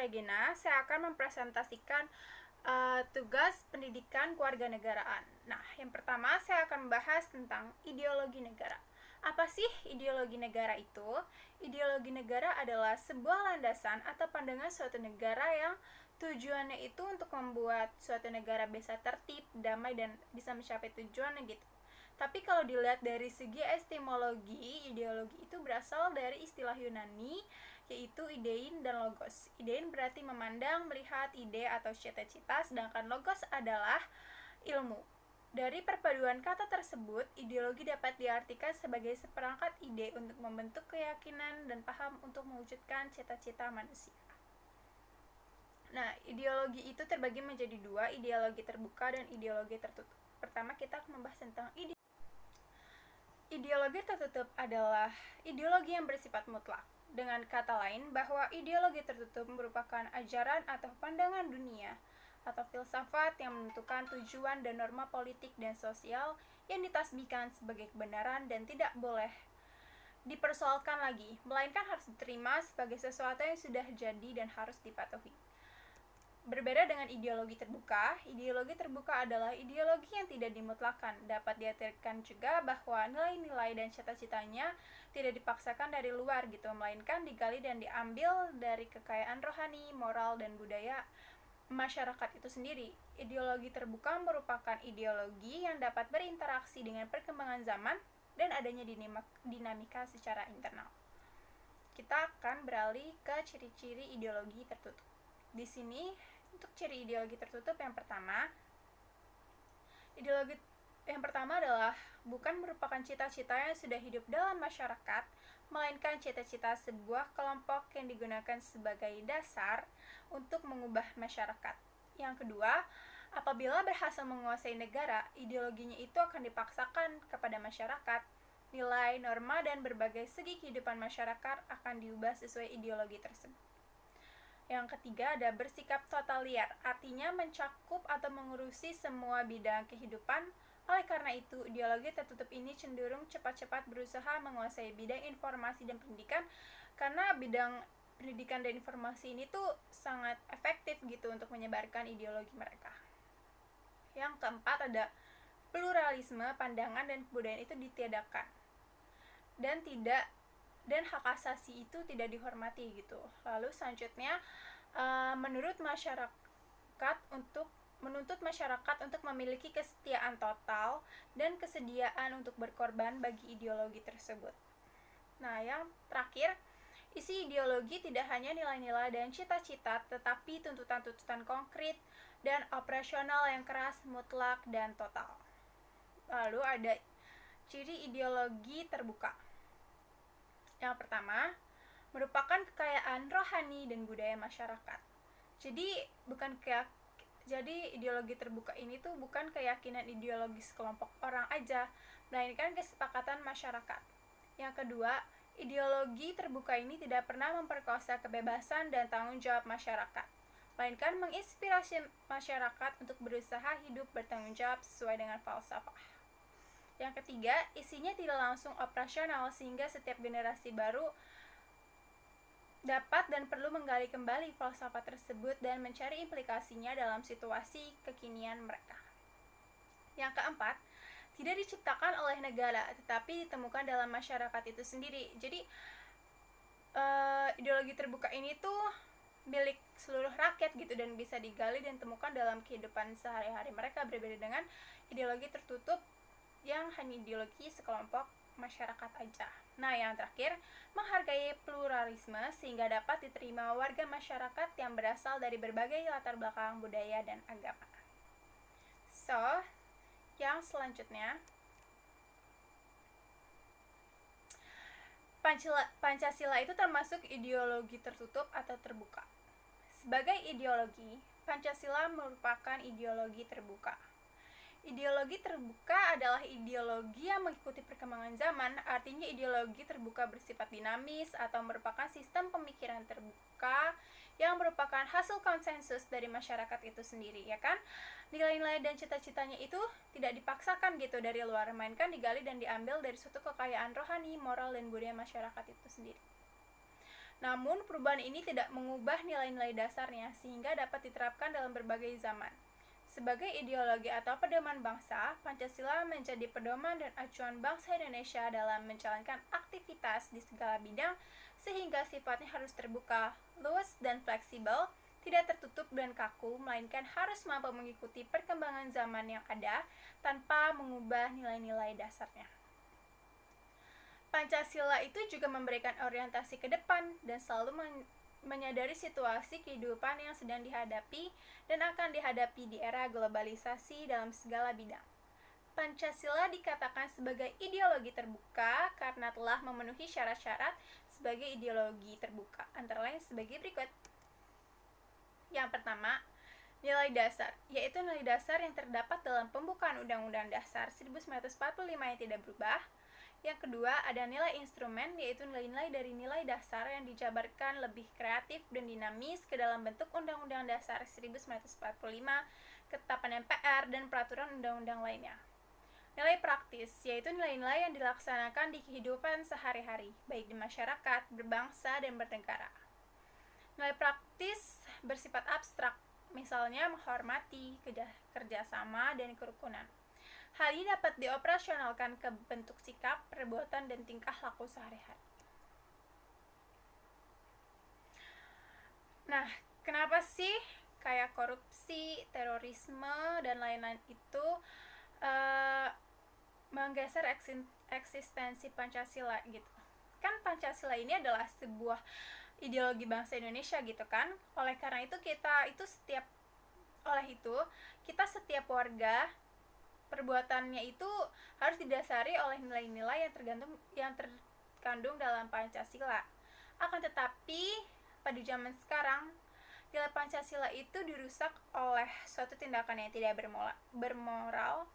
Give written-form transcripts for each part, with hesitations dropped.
Regina. Saya akan mempresentasikan tugas pendidikan kewarganegaraan. Nah, yang pertama saya akan membahas tentang ideologi negara. Apa sih ideologi negara itu? Ideologi negara adalah sebuah landasan atau pandangan suatu negara yang tujuannya itu untuk membuat suatu negara bisa tertib, damai, dan bisa mencapai tujuannya gitu. Tapi kalau dilihat dari segi epistemologi, ideologi itu berasal dari istilah Yunani, yaitu idein dan logos. Idein berarti memandang, melihat, ide atau cita-cita, sedangkan logos adalah ilmu. Dari perpaduan kata tersebut, ideologi dapat diartikan sebagai seperangkat ide untuk membentuk keyakinan dan paham untuk mewujudkan cita-cita manusia. Nah, ideologi itu terbagi menjadi dua, ideologi terbuka dan ideologi tertutup. Pertama, kita akan membahas tentang ideologi tertutup adalah ideologi yang bersifat mutlak. Dengan kata lain, bahwa ideologi tertutup merupakan ajaran atau pandangan dunia atau filsafat yang menentukan tujuan dan norma politik dan sosial yang ditasbihkan sebagai kebenaran dan tidak boleh dipersoalkan lagi, melainkan harus diterima sebagai sesuatu yang sudah jadi dan harus dipatuhi. Berbeda dengan ideologi terbuka adalah ideologi yang tidak dimutlakan. Dapat diartikan juga bahwa nilai-nilai dan cita-citanya tidak dipaksakan dari luar gitu, melainkan digali dan diambil dari kekayaan rohani, moral, dan budaya masyarakat itu sendiri. Ideologi terbuka merupakan ideologi yang dapat berinteraksi dengan perkembangan zaman dan adanya dinamika secara internal. Kita akan beralih ke ciri-ciri ideologi tertutup. Di sini untuk ciri ideologi tertutup yang pertama adalah bukan merupakan cita-cita yang sudah hidup dalam masyarakat, melainkan cita-cita sebuah kelompok yang digunakan sebagai dasar untuk mengubah masyarakat. Yang kedua, apabila berhasil menguasai negara, ideologinya itu akan dipaksakan kepada masyarakat. Nilai, norma, dan berbagai segi kehidupan masyarakat akan diubah sesuai ideologi tersebut. Yang ketiga ada bersikap totalitar, artinya mencakup atau mengurusi semua bidang kehidupan. Oleh karena itu, ideologi tertutup ini cenderung cepat-cepat berusaha menguasai bidang informasi dan pendidikan, karena bidang pendidikan dan informasi ini tuh sangat efektif gitu untuk menyebarkan ideologi mereka. Yang keempat ada pluralisme, pandangan dan kebudayaan itu ditiadakan dan hak asasi itu tidak dihormati gitu. Lalu selanjutnya menuntut masyarakat untuk memiliki kesetiaan total dan kesediaan untuk berkorban bagi ideologi tersebut. Nah, yang terakhir, isi ideologi tidak hanya nilai-nilai dan cita-cita, tetapi tuntutan-tuntutan konkret dan operasional yang keras, mutlak, dan total. Lalu ada ciri ideologi terbuka. Yang pertama, merupakan kekayaan rohani dan budaya masyarakat. Jadi ideologi terbuka ini tuh bukan keyakinan ideologis kelompok orang aja, melainkan kesepakatan masyarakat. Yang kedua, ideologi terbuka ini tidak pernah memperkosa kebebasan dan tanggung jawab masyarakat, melainkan menginspirasi masyarakat untuk berusaha hidup bertanggung jawab sesuai dengan falsafah. Yang ketiga, isinya tidak langsung operasional sehingga setiap generasi baru dapat dan perlu menggali kembali falsafah tersebut dan mencari implikasinya dalam situasi kekinian mereka. Yang keempat, tidak diciptakan oleh negara, tetapi ditemukan dalam masyarakat itu sendiri. Jadi, ideologi terbuka ini tuh milik seluruh rakyat gitu dan bisa digali dan temukan dalam kehidupan sehari-hari mereka, berbeda dengan ideologi tertutup yang hanya ideologi sekelompok masyarakat aja. Nah, yang terakhir, menghargai pluralisme sehingga dapat diterima warga masyarakat yang berasal dari berbagai latar belakang budaya dan agama. So, yang selanjutnya, Pancasila itu termasuk ideologi tertutup atau terbuka. Sebagai ideologi, Pancasila merupakan ideologi terbuka. Ideologi terbuka adalah ideologi yang mengikuti perkembangan zaman, artinya ideologi terbuka bersifat dinamis atau merupakan sistem pemikiran terbuka yang merupakan hasil konsensus dari masyarakat itu sendiri, ya kan? Nilai-nilai dan cita-citanya itu tidak dipaksakan gitu dari luar, melainkan digali dan diambil dari suatu kekayaan rohani, moral, dan budaya masyarakat itu sendiri. Namun, perubahan ini tidak mengubah nilai-nilai dasarnya sehingga dapat diterapkan dalam berbagai zaman. Sebagai ideologi atau pedoman bangsa, Pancasila menjadi pedoman dan acuan bangsa Indonesia dalam menjalankan aktivitas di segala bidang sehingga sifatnya harus terbuka, luas, dan fleksibel, tidak tertutup dan kaku, melainkan harus mampu mengikuti perkembangan zaman yang ada tanpa mengubah nilai-nilai dasarnya. Pancasila itu juga memberikan orientasi ke depan dan selalu menyadari situasi kehidupan yang sedang dihadapi dan akan dihadapi di era globalisasi dalam segala bidang. Pancasila dikatakan sebagai ideologi terbuka karena telah memenuhi syarat-syarat sebagai ideologi terbuka, antara lain sebagai berikut. Yang pertama, nilai dasar, yaitu nilai dasar yang terdapat dalam pembukaan Undang-Undang Dasar 1945 yang tidak berubah. Yang kedua, ada nilai instrumen, yaitu nilai-nilai dari nilai dasar yang dijabarkan lebih kreatif dan dinamis ke dalam bentuk Undang-Undang Dasar 1945, ketetapan MPR, dan peraturan undang-undang lainnya. Nilai praktis, yaitu nilai-nilai yang dilaksanakan di kehidupan sehari-hari, baik di masyarakat, berbangsa, dan bernegara. Nilai praktis bersifat abstrak, misalnya menghormati, kerjasama, dan kerukunan. Hal ini dapat dioperasionalkan ke bentuk sikap, perbuatan, dan tingkah laku sehari-hari. Nah, kenapa sih kayak korupsi, terorisme, dan lain-lain itu menggeser eksistensi Pancasila gitu? Kan Pancasila ini adalah sebuah ideologi bangsa Indonesia gitu kan. Oleh karena itu kita setiap warga perbuatannya itu harus didasari oleh nilai-nilai yang terkandung dalam Pancasila. Akan tetapi pada zaman sekarang nilai Pancasila itu dirusak oleh suatu tindakan yang tidak bermoral,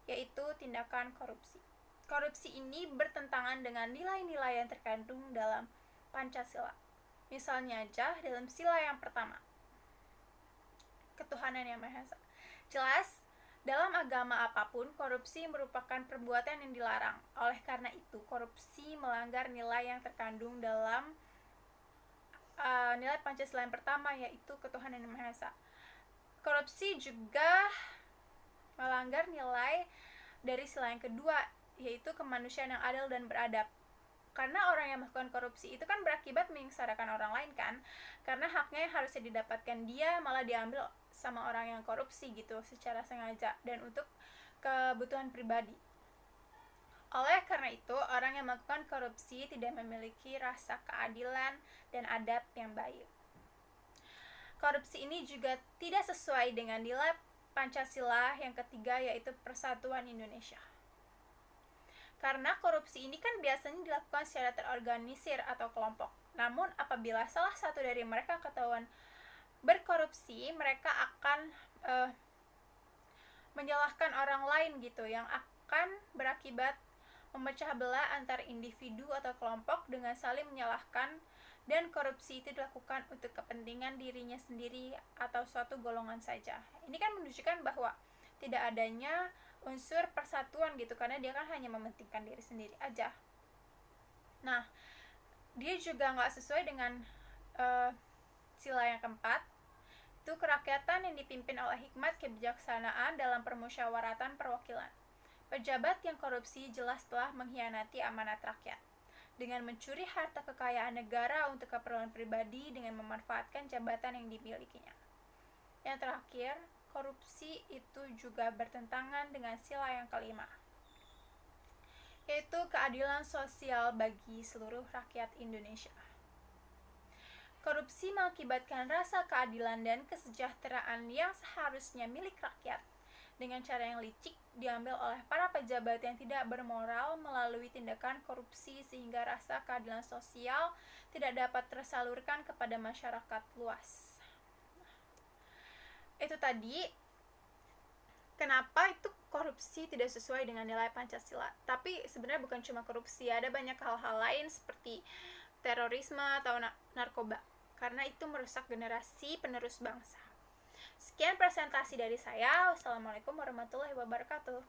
yaitu tindakan korupsi. Korupsi ini bertentangan dengan nilai-nilai yang terkandung dalam Pancasila. Misalnya aja dalam sila yang pertama, ketuhanan yang Maha Esa. Jelas, dalam agama apapun, korupsi merupakan perbuatan yang dilarang. Oleh karena itu, korupsi melanggar nilai yang terkandung dalam nilai Pancasila yang pertama, yaitu ketuhanan yang Maha Esa. Korupsi juga melanggar nilai dari sila yang kedua, yaitu kemanusiaan yang adil dan beradab. Karena orang yang melakukan korupsi itu kan berakibat menyengsarakan orang lain kan, karena haknya yang harusnya didapatkan dia malah diambil sama orang yang korupsi gitu secara sengaja dan untuk kebutuhan pribadi. Oleh karena itu, orang yang melakukan korupsi tidak memiliki rasa keadilan dan adab yang baik. Korupsi ini juga tidak sesuai dengan nilai Pancasila yang ketiga, yaitu Persatuan Indonesia. Karena korupsi ini kan biasanya dilakukan secara terorganisir atau kelompok. Namun apabila salah satu dari mereka ketahuan berkorupsi, mereka akan menyalahkan orang lain gitu, yang akan berakibat memecah belah antar individu atau kelompok dengan saling menyalahkan, dan korupsi itu dilakukan untuk kepentingan dirinya sendiri atau suatu golongan saja. Ini kan menunjukkan bahwa tidak adanya unsur persatuan gitu, karena dia kan hanya mementingkan diri sendiri aja. Nah, dia juga nggak sesuai dengan sila yang keempat, itu kerakyatan yang dipimpin oleh hikmat kebijaksanaan dalam permusyawaratan perwakilan. Pejabat yang korupsi jelas telah mengkhianati amanat rakyat dengan mencuri harta kekayaan negara untuk keperluan pribadi dengan memanfaatkan jabatan yang dimilikinya. Yang terakhir, korupsi itu juga bertentangan dengan sila yang kelima, yaitu keadilan sosial bagi seluruh rakyat Indonesia. Korupsi mengakibatkan rasa keadilan dan kesejahteraan yang seharusnya milik rakyat dengan cara yang licik diambil oleh para pejabat yang tidak bermoral melalui tindakan korupsi, sehingga rasa keadilan sosial tidak dapat tersalurkan kepada masyarakat luas. Itu tadi kenapa itu korupsi tidak sesuai dengan nilai Pancasila. Tapi sebenarnya bukan cuma korupsi, ada banyak hal-hal lain seperti terorisme atau narkoba, karena itu merusak generasi penerus bangsa. Sekian presentasi dari saya. Wassalamualaikum warahmatullahi wabarakatuh.